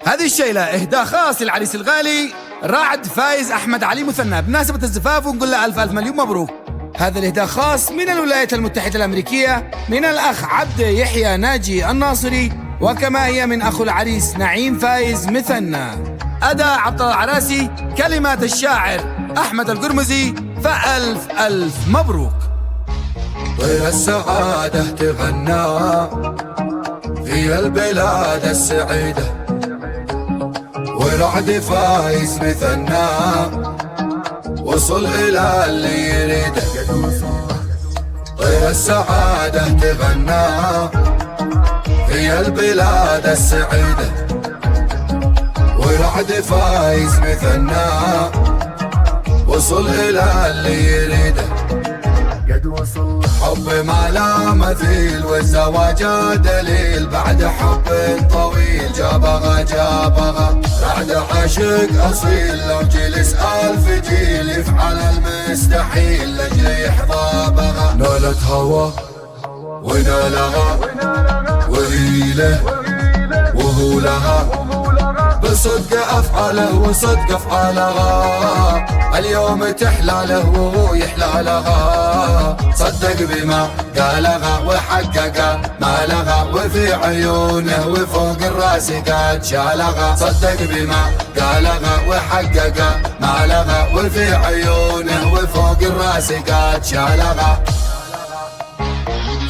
هذه الشيلة إهداء خاص للعريس الغالي رعد فايز أحمد علي مثنى بمناسبة الزفاف، ونقول له ألف ألف مليون مبروك. هذا الإهداء خاص من الولايات المتحدة الأمريكية من الأخ عبد يحيى ناجي الناصري، وكما هي من أخو العريس نعيم فايز مثنى. أداء عبد الله العراسي، كلمات الشاعر أحمد القرمزي، فألف ألف مبروك. طير السعادة تغنى في البلاد السعيدة، ورعد فايز مثنى وصل إلى اللي يريده. طير السعادة تغنى في البلاد السعيدة، ورعد فايز مثنى وصل إلى اللي يريده. حب ما لا مثيل والزواج دليل، بعد حب طويل جابغا جابغا. رعد عاشق أصيل لو جلس ألف جيل يفعل المستحيل لأجل يحظى بغا. نالت هوى ونالها وهيله وهو لها، بصدق أفعاله وصدق أفعالها. اليوم تحلى له وهو يحلى لها، صدق بما قالها وحقق ما لها، وفي عيونه وفوق الراس قد شالها. صدق بما قالها وحقق ما لها، وفي عيونه وفوق الراس قد شالها.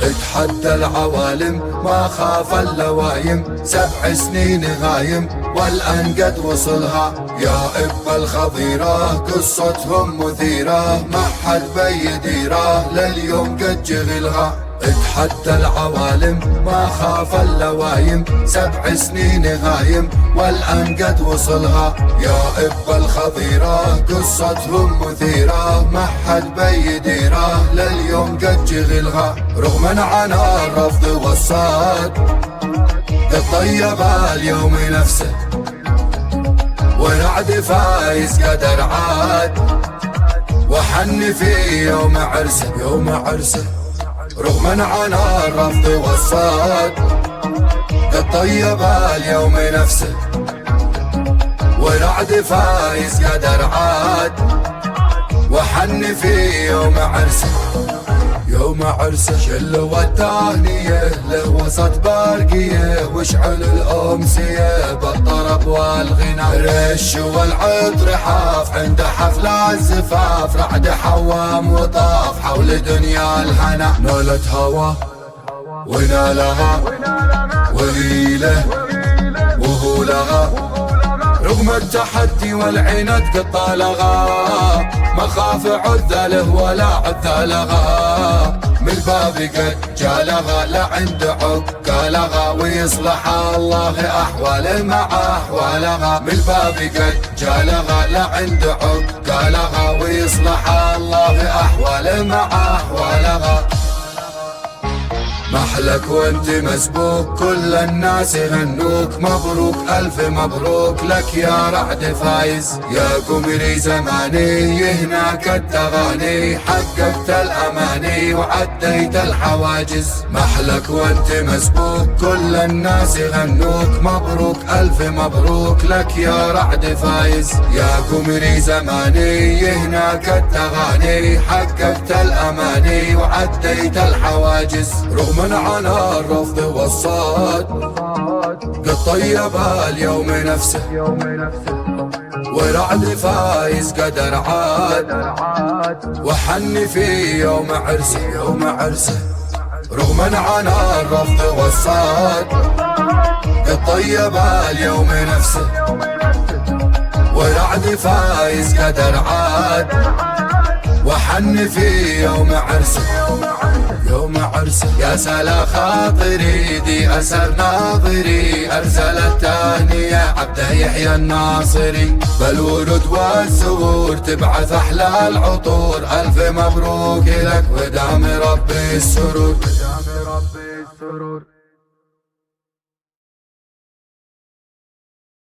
اتحدى العوالم ما خاف اللوايم، 7 سنين غايم والآن قد وصلها. يا إب الخضيرة قصتهم مثيرة، ما حد بيديره لليوم قد جغلها. اتحدى العوالم ما خاف اللوايم، 7 سنين غايم والآن قد وصلها. يا إب الخضيرة قصتهم مثيرة، ما حد بيديره لليوم قد جغلها. رغم عنا الرفض والصاد قد طيب اليوم نفسه، ورعد فايز قدر عاد وحن في يوم عرسه يوم عرسه. رغم عنا الرفض والصاد قد طيب اليوم نفسه، ورعد فايز قدر عاد وحن في يوم عرسه يوم عرسه. شل والتهنية له وسط بارقية، واشعل الأمسية بالطرب والغنى. رش والعطر حاف عند حفل الزفاف، رعد حوام وطاف حول دنيا الهنا. نالت هوى ونالها وهيله وهو لها، رغم التحدي والعناد قد طالغا. ما خاف عذله ولا عذلها، من الباب قد جالغا لا عند عقالغا. ويصلح الله أحوال مع أحوالها، من الباب قد جالغا لا عند عقالغا. ويصلح الله أحوال مع أحوالها. محلك وانت مسبوك كل الناس يغنوك، مبروك ألف مبروك لك يا رعد فايز. يا قمري زماني هناك التغاني، حققت الأماني وعديت الحواجز. محلك وانت مسبوك كل الناس يغنوك، مبروك ألف مبروك لك يا رعد فايز. يا قمري زماني هناك التغاني، حققت الأماني وعديت الحواجز. رغم عنا الرفض والصاد قد طيب اليوم نفسه، ورعد فايز قدر عاد وحن في يوم عرسه يوم عرسه. رغم عنا الرفض والصاد قد طيب اليوم نفسه، ورعد فايز قدر عاد وحن في يوم عرسه يوم عرسه. يا سلا خاطري دي أسر ناظري، أرسل التهنية عبد يحيى الناصري. بالورود والزهور تبعث أحلى العطور، ألف مبروك لك ودام ربي السرور.